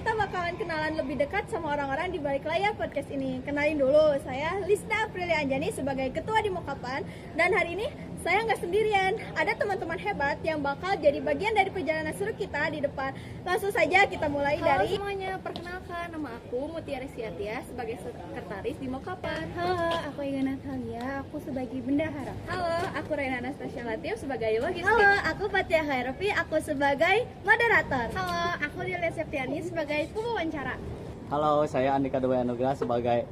kita bakalan kenalan lebih dekat sama orang-orang di balik layar podcast ini. Kenalin dulu, saya Lisda Aprilia Anjani sebagai Ketua di Mokapan. Dan hari ini saya nggak sendirian, ada teman-teman hebat yang bakal jadi bagian dari perjalanan seru kita di depan. Langsung saja kita mulai dari... Halo semuanya, perkenalkan nama aku Mutiara Siatia sebagai sekretaris di Mokapan. Halo, aku Iga Natalia, aku sebagai bendahara. Halo, aku Raina Anastasia Latif sebagai logistik. Halo, aku Fatia Khairofi, aku sebagai moderator. Halo, aku Delia Septiani sebagai pewawancara. Halo, saya Andika Dwi Anugrah sebagai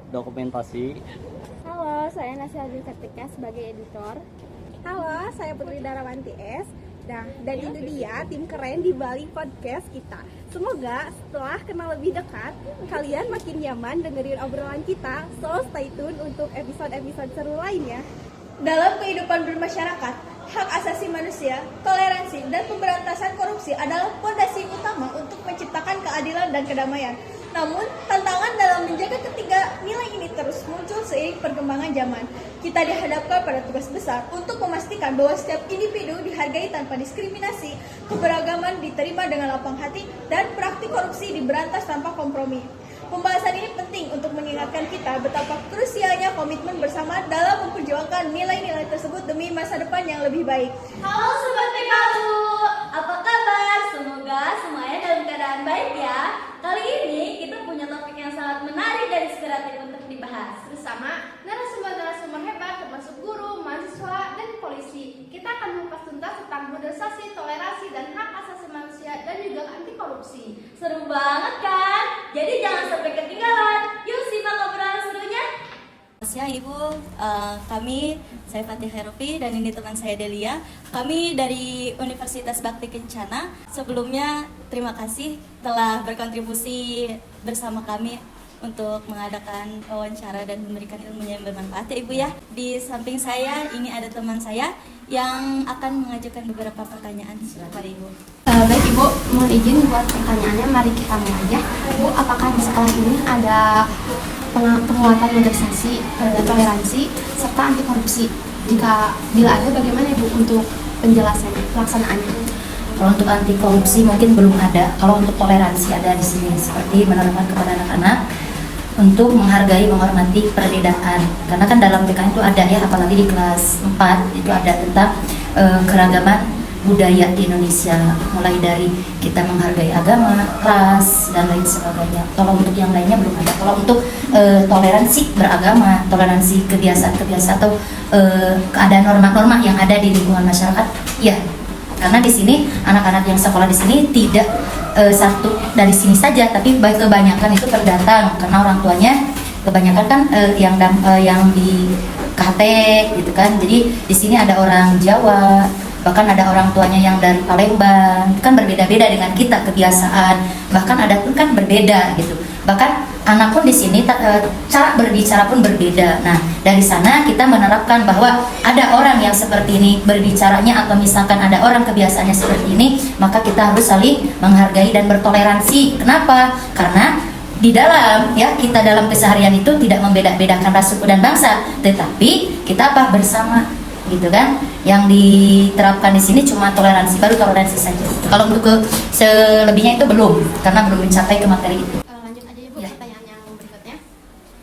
dokumentasi. Halo, saya Nasya Adil Kartika sebagai editor. Halo, saya Putri Darawanti S. Nah, dan itu dia tim keren di Bali Podcast kita. Semoga setelah kenal lebih dekat, kalian makin nyaman dengerin obrolan kita. So, stay tune untuk episode-episode seru lainnya. Dalam kehidupan bermasyarakat, hak asasi manusia, toleransi, dan pemberantasan korupsi adalah fondasi utama untuk menciptakan keadilan dan kedamaian. Namun, tantangan dalam menjaga ketiga nilai ini terus muncul seiring perkembangan zaman. Kita dihadapkan pada tugas besar untuk memastikan bahwa setiap individu dihargai tanpa diskriminasi, keberagaman diterima dengan lapang hati, dan praktik korupsi diberantas tanpa kompromi. Pembahasan ini penting untuk mengingatkan kita betapa krusialnya komitmen bersama dalam memperjuangkan nilai-nilai tersebut demi masa depan yang lebih baik. Halo Sobat PKU, apa kabar? Semoga semuanya dalam keadaan baik ya. Kali ini kita punya topik yang sangat menarik dan inspiratif untuk dibahas Bersama narasumber hebat termasuk guru, mahasiswa, dan polisi. Kita akan mengupas tuntas tentang modernisasi, toleransi, dan hak asasi manusia dan juga anti korupsi. Seru banget kan? Jadi jangan sampai ketinggalan. Yuk simak obrolan serunya. Siang Ibu, saya Fatia Khairofi dan ini teman saya Delia. Kami dari Universitas Bakti Kencana. Sebelumnya terima kasih telah berkontribusi bersama kami untuk mengadakan wawancara dan memberikan ilmu yang bermanfaat ya Ibu ya. Di samping saya ini ada teman saya yang akan mengajukan beberapa pertanyaan kepada Ibu. Baik Ibu, mohon izin buat pertanyaannya, mari kita mulai aja. Bu, apakah di sekolah ini ada penguatan modernisasi dan toleransi serta anti korupsi? Bila ada, bagaimana Ibu untuk penjelasan pelaksanaannya? Kalau untuk anti korupsi mungkin belum ada. Kalau untuk toleransi ada di sini, seperti menerapkan kepada anak-anak untuk menghargai, menghormati perbedaan. Karena kan dalam PKN itu ada ya, apalagi di kelas 4 itu ada tentang keragaman budaya di Indonesia, mulai dari kita menghargai agama, ras, dan lain sebagainya. Kalau untuk yang lainnya belum ada. Kalau untuk toleransi beragama, toleransi kebiasaan-kebiasaan atau keadaan norma-norma yang ada di lingkungan masyarakat, ya. Karena di sini anak-anak yang sekolah di sini tidak satu dari sini saja, tapi kebanyakan itu terdatang karena orang tuanya kebanyakan kan yang di KT gitu kan. Jadi di sini ada orang Jawa, bahkan ada orang tuanya yang dari Palembang, kan berbeda-beda dengan kita kebiasaan, bahkan adat pun kan berbeda gitu. Bahkan anak pun di sini cara berbicara pun berbeda. Nah, dari sana kita menerapkan bahwa ada orang yang seperti ini berbicaranya, atau misalkan ada orang kebiasaannya seperti ini, maka kita harus saling menghargai dan bertoleransi. Kenapa? Karena di dalam kita dalam keseharian itu tidak membeda-bedakan ras, suku, dan bangsa, tetapi kita bersama gitu kan. Yang diterapkan di sini cuma toleransi, baru toleransi saja. Kalau untuk selebihnya itu belum, karena belum mencapai ke materi itu. Lanjut aja Ibu, pertanyaan yang berikutnya.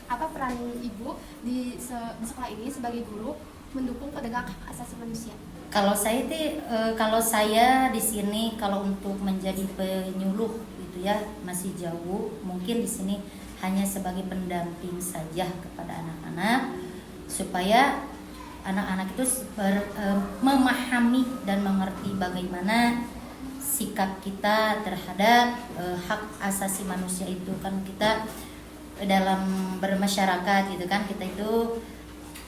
Apa peran Ibu di sekolah ini sebagai guru mendukung penegak hak asasi manusia? Kalau saya di sini kalau untuk menjadi penyuluh gitu ya masih jauh. Mungkin di sini hanya sebagai pendamping saja kepada anak-anak supaya anak-anak itu memahami dan mengerti bagaimana sikap kita terhadap hak asasi manusia itu. Kan kita dalam bermasyarakat gitu kan, kita itu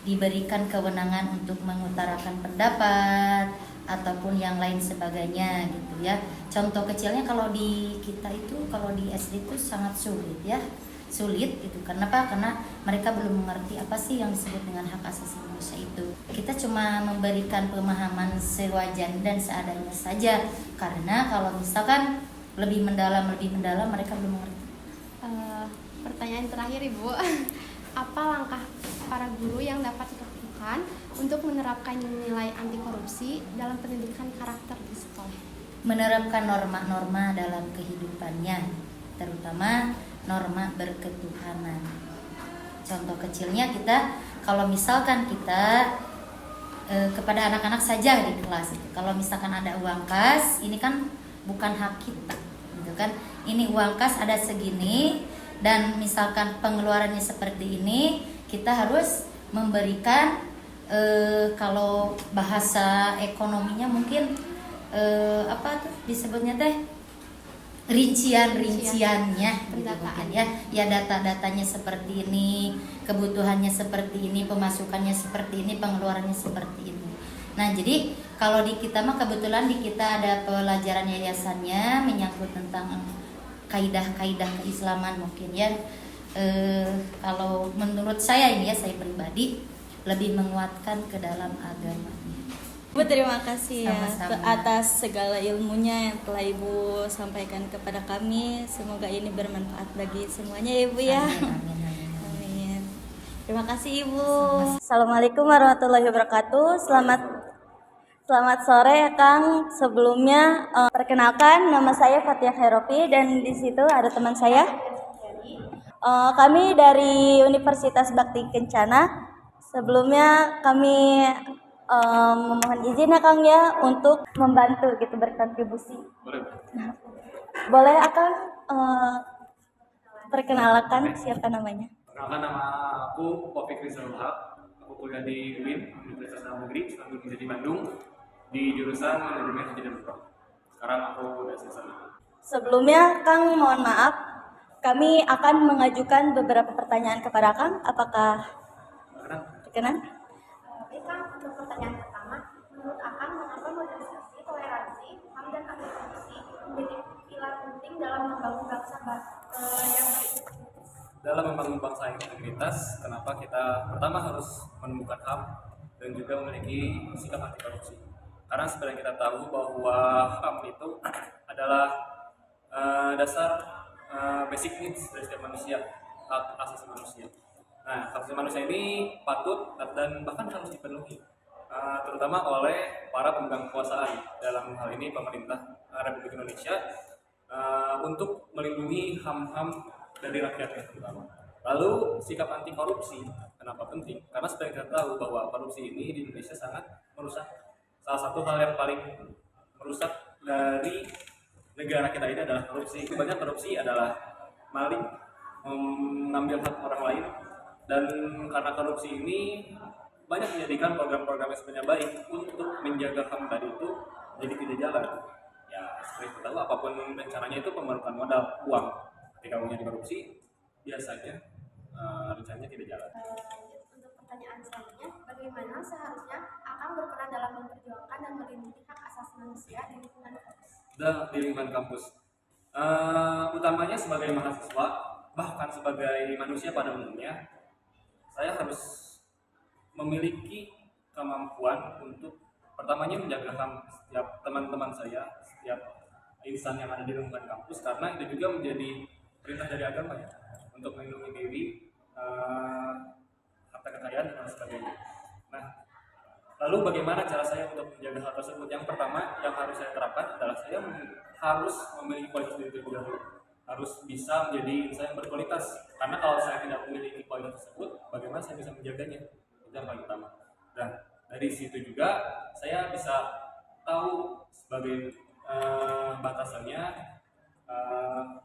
diberikan kewenangan untuk mengutarakan pendapat ataupun yang lain sebagainya gitu ya. Contoh kecilnya kalau di kita itu, kalau di SD itu sangat sulit gitu. Kenapa? Karena mereka belum mengerti apa sih yang disebut dengan hak asasi manusia itu. Kita cuma memberikan pemahaman sewajarnya dan seadanya saja. Karena kalau misalkan lebih mendalam mereka belum mengerti. Pertanyaan terakhir Ibu, apa langkah para guru yang dapat dilakukan untuk menerapkan nilai anti korupsi dalam pendidikan karakter di sekolah? Menerapkan norma-norma dalam kehidupannya. terutama norma berketuhanan. Contoh kecilnya kita, kalau misalkan kita kepada anak-anak saja di kelas itu, kalau misalkan ada uang kas, ini kan bukan hak kita, gitu kan? Ini uang kas ada segini, dan misalkan pengeluarannya seperti ini, kita harus memberikan kalau bahasa ekonominya mungkin apa tuh disebutnya teh, rinciannya gitu mungkin ya data-datanya seperti ini, kebutuhannya seperti ini, pemasukannya seperti ini, pengeluarannya seperti ini. Nah, jadi kalau di kita mah kebetulan di kita ada pelajaran yayasannya menyangkut tentang kaidah-kaidah keislaman mungkin ya. Kalau menurut saya ini ya, saya pribadi lebih menguatkan ke dalam agama. Ibu terima kasih ya Sama-sama. atas segala ilmunya yang telah Ibu sampaikan kepada kami. Semoga ini bermanfaat bagi semuanya ya Ibu ya. Amin, amin, amin. Amin. Terima kasih Ibu. Assalamualaikum warahmatullahi wabarakatuh. Selamat sore ya Kang. Sebelumnya perkenalkan, nama saya Fathia Herofi dan di situ ada teman saya. Kami dari Universitas Bakti Kencana. Sebelumnya kami memohon izin ya Kang ya untuk membantu gitu berkontribusi. Boleh Akang perkenalkan siapa namanya? Perkenalkan, nama aku Popik Rizal Wahab. Aku kuliah di UIN, Universitas Islam Negeri di Bandung, di jurusan Manajemen Haji dan Umroh. Sekarang aku udah selesai. Sebelumnya Kang mohon maaf, kami akan mengajukan beberapa pertanyaan kepada Kang. Apakah berkenan? Baik Kang, untuk pertanyaan pertama, menurut Akang mengapa modernisasi, toleransi, HAM dan anti korupsi menjadi pilar penting dalam membangun bangsa yang baik? Dalam membangun bangsa yang integritas, kenapa kita pertama harus menemukan HAM dan juga memiliki sikap anti korupsi? Karena sebenarnya kita tahu bahwa HAM itu adalah dasar basic needs dari setiap manusia, hak asasi manusia. Nah, hak asasi manusia ini patut dan bahkan harus dipenuhi, terutama oleh para pemegang kekuasaan, dalam hal ini pemerintah Republik Indonesia, untuk melindungi HAM-HAM dari rakyatnya terutama. Lalu sikap anti korupsi, kenapa penting? Karena sebenarnya kita tahu bahwa korupsi ini di Indonesia sangat merusak. Salah satu hal yang paling merusak dari negara kita ini adalah korupsi. Banyak korupsi adalah maling, mengambil hak orang lain, dan karena korupsi ini banyak menjadikan program-program yang sebenarnya baik untuk menjaga HAM tadi itu jadi tidak jalan. Ya, seperti kita tahu apapun rencananya itu memerlukan modal, uang. Ketika uangnya dikorupsi, biasanya rencananya tidak jalan. Untuk pertanyaan selanjutnya, bagaimana seharusnya Akang berperan dalam memperjuangkan dan melindungi hak asasi manusia di lingkungan kampus? Di lingkungan kampus, utamanya sebagai mahasiswa, bahkan sebagai manusia pada umumnya, saya harus memiliki kemampuan untuk pertamanya menjaga HAM setiap teman-teman saya, setiap insan yang ada di lingkungan kampus, karena itu juga menjadi perintah dari agama ya, untuk melindungi diri, harta kekayaan dan sebagainya. Nah, lalu bagaimana cara saya untuk menjaga hal tersebut? Yang pertama yang harus saya terapkan adalah saya harus memiliki kualitas diri terlebih dahulu, harus bisa menjadi insan yang berkualitas. Karena kalau saya tidak memiliki kualitas tersebut, bagaimana saya bisa menjaganya? Itu yang paling utama. Dan dari situ juga saya bisa tahu sebagai batasannya,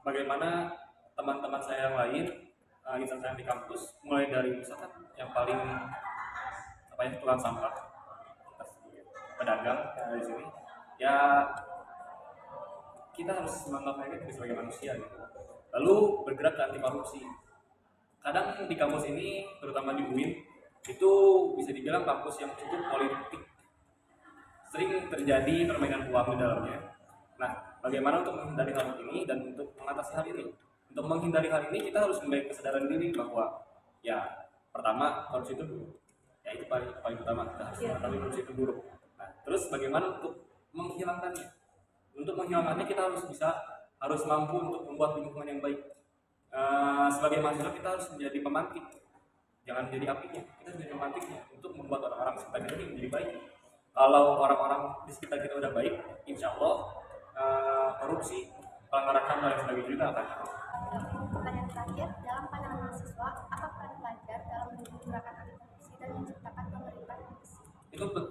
bagaimana teman-teman saya yang lain, insan saya di kampus, mulai dari misalkan yang paling tukang sampah, pedagang di sini, ya kita harus menganggap mereka sebagai manusia gitu. Lalu bergerak ke anti korupsi. Kadang di kampus ini, terutama di UIN, itu bisa dibilang kampus yang cukup politik. Sering terjadi permainan uang di dalamnya. Nah, bagaimana untuk menghindari hal ini dan untuk mengatasi hal ini? Untuk menghindari hal ini kita harus memiliki kesadaran diri bahwa ya pertama korupsi itu buruk. Ya itu paling utama, kita harus mengetahui korupsi itu buruk. Nah, terus bagaimana untuk menghilangkannya? Untuk menghilangkannya kita harus mampu untuk membuat lingkungan yang baik. Sebagai mahasiswa kita harus menjadi pemantik, jangan menjadi apinya. Kita harus menjadi pemantiknya untuk membuat orang-orang sekitar kita menjadi baik. Kalau orang-orang di sekitar kita udah baik, insya Allah korupsi, pelanggaran HAM dan sebagainya juga akan Pertanyaan terakhir, dalam pandangan mahasiswa, apa peran pelajar dalam mendukung gerakan anti korupsi dan menciptakan pemerintah yang bersih? Itu untuk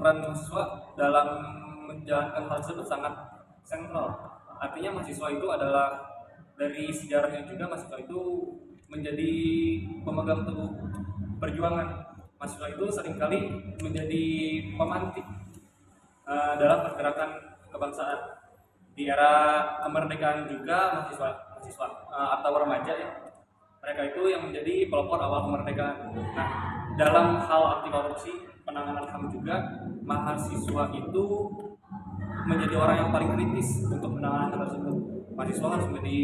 peran mahasiswa dalam menjalankan hal tersebut sangat sentral. Artinya mahasiswa itu adalah, dari sejarahnya juga mahasiswa itu menjadi pemegang teguh perjuangan. Mahasiswa itu seringkali menjadi pemantik dalam pergerakan kebangsaan. Di era kemerdekaan juga mahasiswa atau remaja ya, mereka itu yang menjadi pelopor awal kemerdekaan. Nah, dalam hal anti korupsi, penanganan HAM juga, mahasiswa itu menjadi orang yang paling kritis untuk penanganan hal tersebut. Mahasiswa harus menjadi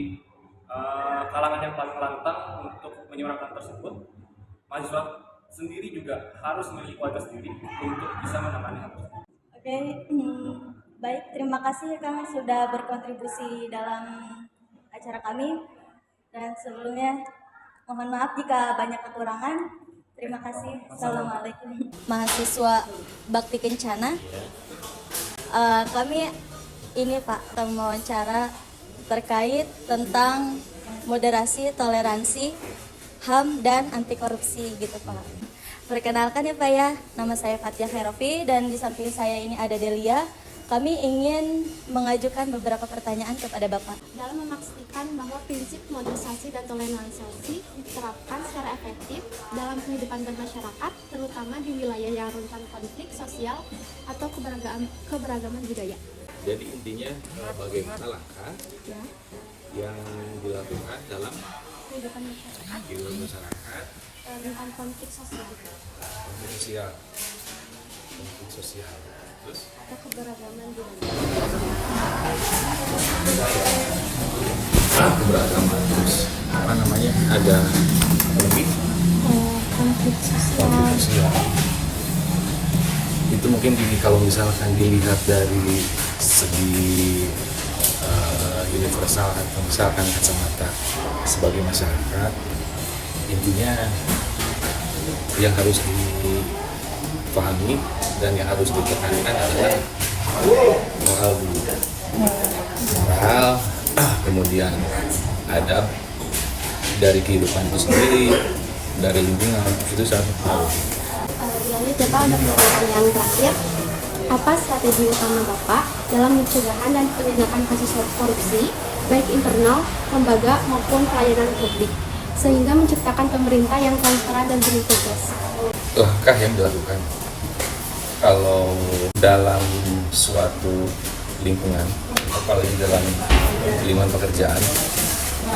kalangan yang paling lantang untuk menyuarakan tersebut. Mahasiswa sendiri juga harus memiliki kualitas diri untuk bisa menangani hal tersebut. Oke, baik, terima kasih Kang sudah berkontribusi dalam acara kami. Dan sebelumnya mohon maaf jika banyak kekurangan. Terima kasih. Assalamualaikum. Mahasiswa Bakti Kencana. Kami ini Pak wawancara terkait tentang moderasi, toleransi, HAM dan anti korupsi gitu Pak. Perkenalkan ya Pak ya, nama saya Fathia Khairoffi dan di samping saya ini ada Delia. Kami ingin mengajukan beberapa pertanyaan kepada Bapak. Dalam memastikan bahwa prinsip moderasi dan toleransi diterapkan secara efektif dalam kehidupan bermasyarakat, terutama di wilayah yang rentan konflik sosial atau keberagaman budaya. Jadi intinya bagaimana langkah yang dilakukan dalam Kehidupan masyarakat rentan konflik sosial terus atau keberagaman budaya. keberagaman, terus apa namanya, ada lebih Konflik sosial. Itu mungkin kalau misalkan dilihat dari segi universal atau misalkan kacamata sebagai masyarakat, intinya yang harus dipahami dan yang harus ditekankan adalah moral dulu. Moral, kemudian adab dari kehidupan itu sendiri, dari lingkungan, itu sangat penting. Lalu Bapak ada pertanyaan terakhir. Apa strategi utama Bapak dalam pencegahan dan penindakan kasus korupsi, baik internal, lembaga maupun pelayanan publik, sehingga menciptakan pemerintah yang transparan dan berintegritas? Langkah yang dilakukan kalau dalam suatu lingkungan, apalagi dalam lingkungan pekerjaan,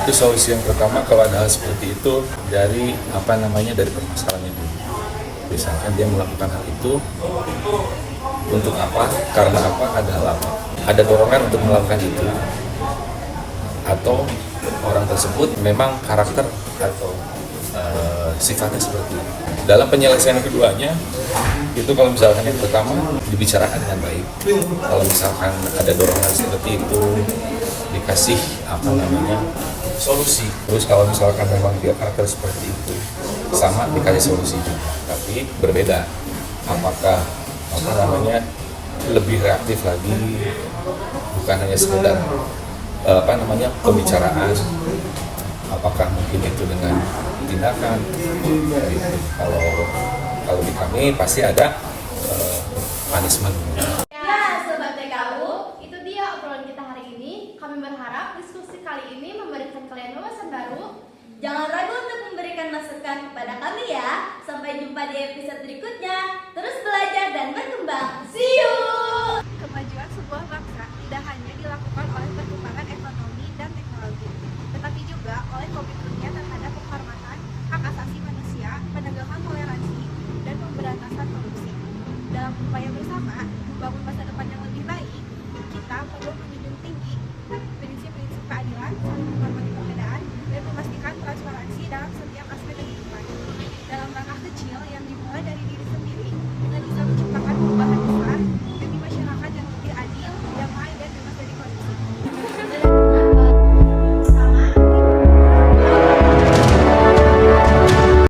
itu solusi yang pertama kalau ada hal seperti itu dari dari permasalahannya dulu. Misalkan dia melakukan hal itu untuk apa, karena apa, ada hal apa, ada dorongan untuk melakukan itu, atau orang tersebut memang karakter atau sifatnya seperti itu. Dalam penyelesaian keduanya, itu kalau misalkan yang pertama dibicarakan dengan baik. Kalau misalkan ada dorongan seperti itu, dikasih solusi. Terus kalau misalkan memang dia karakter seperti itu, sama dikasih solusi juga, tapi berbeda. Apakah lebih reaktif lagi, bukan hanya sekedar pembicaraan, apakah mungkin itu dengan tindakan gitu. Kalau di kami pasti ada punishment. Ya, Sobat TKU, itu dia obrolan kita hari ini. Kami berharap diskusi kali ini memberikan kalian wawasan baru. Jangan ragu untuk memberikan masukan kepada kami ya. Sampai jumpa di episode berikutnya. Terus belajar dan berkembang. See you!